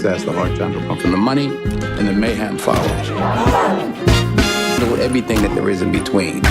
That's the hard time to pump from the money, and the mayhem follows. Everything that there is in between.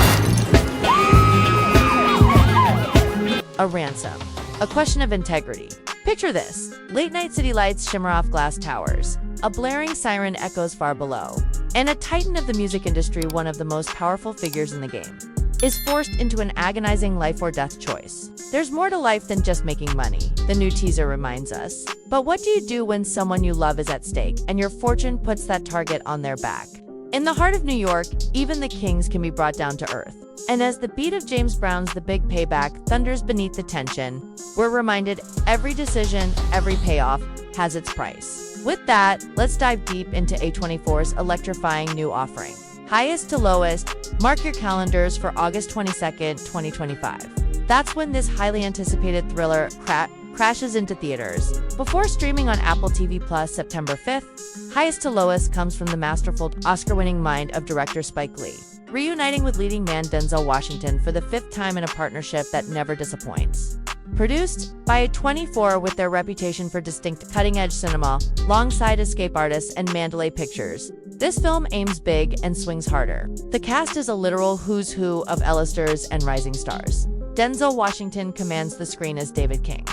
A ransom. A question of integrity. Picture this. Late-night city lights shimmer off glass towers. A blaring siren echoes far below. And a titan of the music industry, one of the most powerful figures in the game, is forced into an agonizing life-or-death choice. There's more to life than just making money, the new teaser reminds us. But what do you do when someone you love is at stake, and your fortune puts that target on their back? In the heart of New York, even the kings can be brought down to earth. And as the beat of James Brown's The Big Payback thunders beneath the tension, we're reminded every decision, every payoff, has its price. With that, let's dive deep into A24's electrifying new offering. Highest to lowest, mark your calendars for August 22nd, 2025. That's when this highly anticipated thriller crashes into theaters. Before streaming on Apple TV Plus September 5th, Highest to Lowest comes from the masterful, Oscar-winning mind of director Spike Lee, reuniting with leading man Denzel Washington for the 5th time in a partnership that never disappoints. Produced by A24 with their reputation for distinct cutting-edge cinema, alongside Escape Artists and Mandalay Pictures, this film aims big and swings harder. The cast is a literal who's who of A-listers and rising stars. Denzel Washington commands the screen as David King.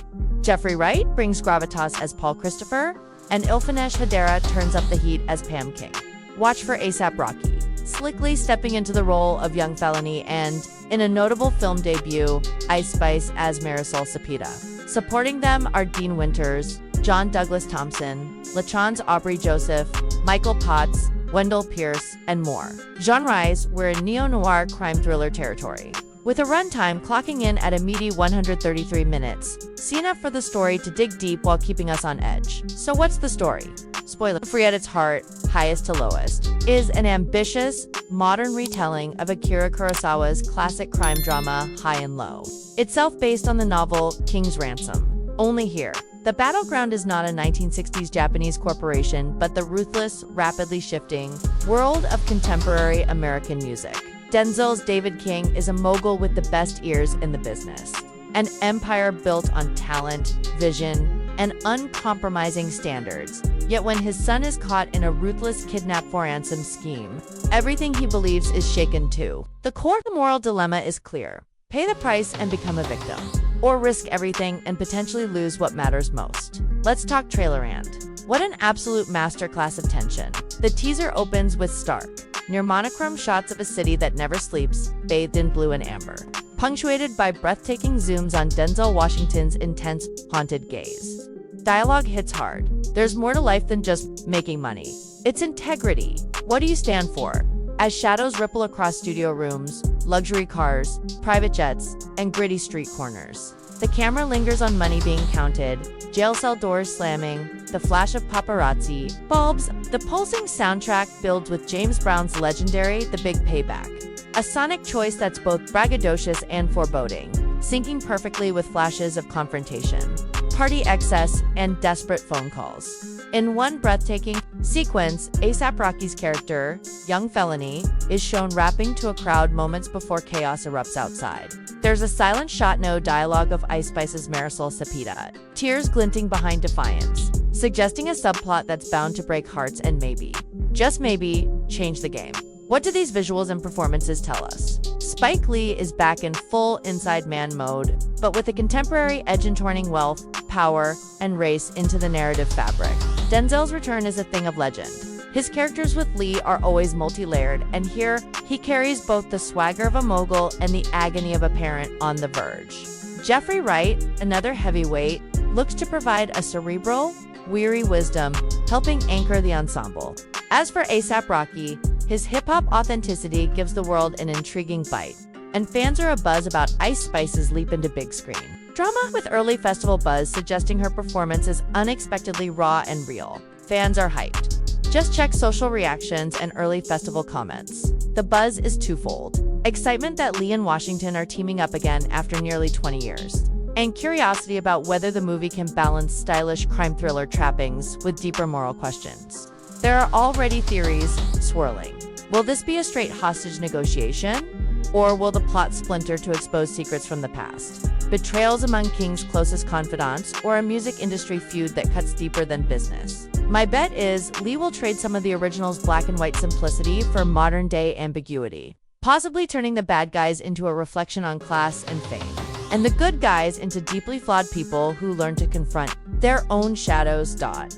Jeffrey Wright brings gravitas as Paul Christopher, and Ilfenesh Hadera turns up the heat as Pam King. Watch for A$AP Rocky, slickly stepping into the role of young felony, and, in a notable film debut, Ice Spice as Marisol Cepeda. Supporting them are Dean Winters, John Douglas Thompson, LaChanze Aubrey Joseph, Michael Potts, Wendell Pierce, and more. Genre-wise, we're in neo-noir crime thriller territory, with a runtime clocking in at a meaty 133 minutes, enough for the story to dig deep while keeping us on edge. So what's the story? Spoiler-free at its heart, Highest to Lowest is an ambitious, modern retelling of Akira Kurosawa's classic crime drama, High and Low, itself based on the novel King's Ransom. Only here, the battleground is not a 1960s Japanese corporation, but the ruthless, rapidly shifting world of contemporary American music. Denzel's David King is a mogul with the best ears in the business, an empire built on talent, vision, and uncompromising standards. Yet when his son is caught in a ruthless kidnap-for-ransom scheme, everything he believes is shaken too. The core moral dilemma is clear. Pay the price and become a victim, or risk everything and potentially lose what matters most. Let's talk Trailerland. What an absolute masterclass of tension. The teaser opens with stark, near monochrome shots of a city that never sleeps, bathed in blue and amber, punctuated by breathtaking zooms on Denzel Washington's intense, haunted gaze. Dialogue hits hard. There's more to life than just making money. It's integrity. What do you stand for? As shadows ripple across studio rooms, luxury cars, private jets, and gritty street corners, the camera lingers on money being counted, jail cell doors slamming, the flash of paparazzi, bulbs. The pulsing soundtrack builds with James Brown's legendary The Big Payback, a sonic choice that's both braggadocious and foreboding, syncing perfectly with flashes of confrontation, party excess, and desperate phone calls. In one breathtaking sequence, A$AP Rocky's character, young felony, is shown rapping to a crowd moments before chaos erupts outside. There's a silent shot, no dialogue of Ice Spice's Marisol Cepeda, tears glinting behind defiance, suggesting a subplot that's bound to break hearts and maybe, just maybe, change the game. What do these visuals and performances tell us? Spike Lee is back in full inside man mode, but with a contemporary edge entwining wealth, power, and race into the narrative fabric. Denzel's return is a thing of legend. His characters with Lee are always multi-layered, and here, he carries both the swagger of a mogul and the agony of a parent on the verge. Jeffrey Wright, another heavyweight, looks to provide a cerebral, weary wisdom, helping anchor the ensemble. As for A$AP Rocky, his hip-hop authenticity gives the world an intriguing bite, and fans are abuzz about Ice Spice's leap into big screen drama, with early festival buzz suggesting her performance is unexpectedly raw and real. Fans are hyped. Just check social reactions and early festival comments. The buzz is twofold: excitement that Lee and Washington are teaming up again after nearly 20 years, and curiosity about whether the movie can balance stylish crime thriller trappings with deeper moral questions. There are already theories swirling. Will this be a straight hostage negotiation? Or will the plot splinter to expose secrets from the past? Betrayals among King's closest confidants, or a music industry feud that cuts deeper than business? My bet is Lee will trade some of the original's black and white simplicity for modern-day ambiguity, possibly turning the bad guys into a reflection on class and fame, and the good guys into deeply flawed people who learn to confront their own shadows.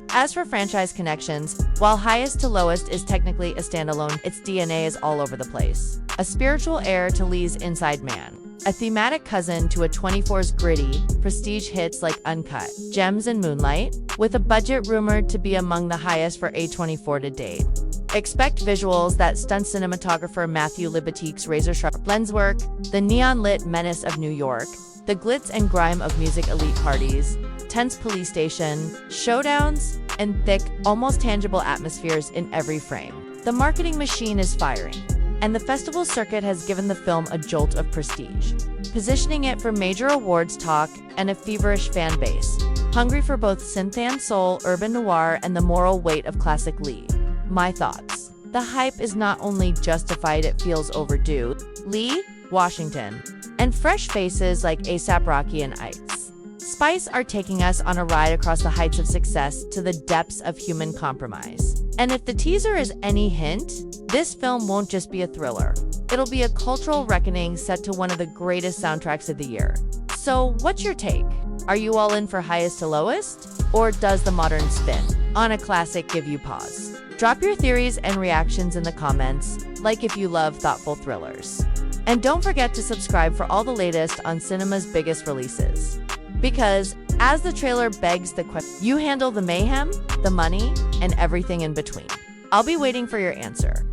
As for franchise connections, while Highest to Lowest is technically a standalone, its DNA is all over the place. A spiritual heir to Lee's Inside Man, a thematic cousin to A24's gritty, prestige hits like Uncut, Gems and Moonlight, with a budget rumored to be among the highest for A24 to date. Expect visuals that stunt cinematographer Matthew Libatique's razor-sharp lens work, the neon-lit menace of New York, the glitz and grime of music elite parties, tense police station, showdowns, and thick, almost tangible atmospheres in every frame. The marketing machine is firing, and the festival circuit has given the film a jolt of prestige, positioning it for major awards talk and a feverish fan base, hungry for both synth and soul, urban noir, and the moral weight of classic Lee. My thoughts. The hype is not only justified, it feels overdue. Lee, Washington, and fresh faces like A$AP Rocky and Ice Spice are taking us on a ride across the heights of success to the depths of human compromise. And if the teaser is any hint, this film won't just be a thriller. It'll be a cultural reckoning set to one of the greatest soundtracks of the year. So, what's your take? Are you all in for Highest to Lowest? Or does the modern spin on a classic give you pause? Drop your theories and reactions in the comments, like if you love thoughtful thrillers. And don't forget to subscribe for all the latest on cinema's biggest releases. Because, as the trailer begs the question, you handle the mayhem, the money, and everything in between. I'll be waiting for your answer.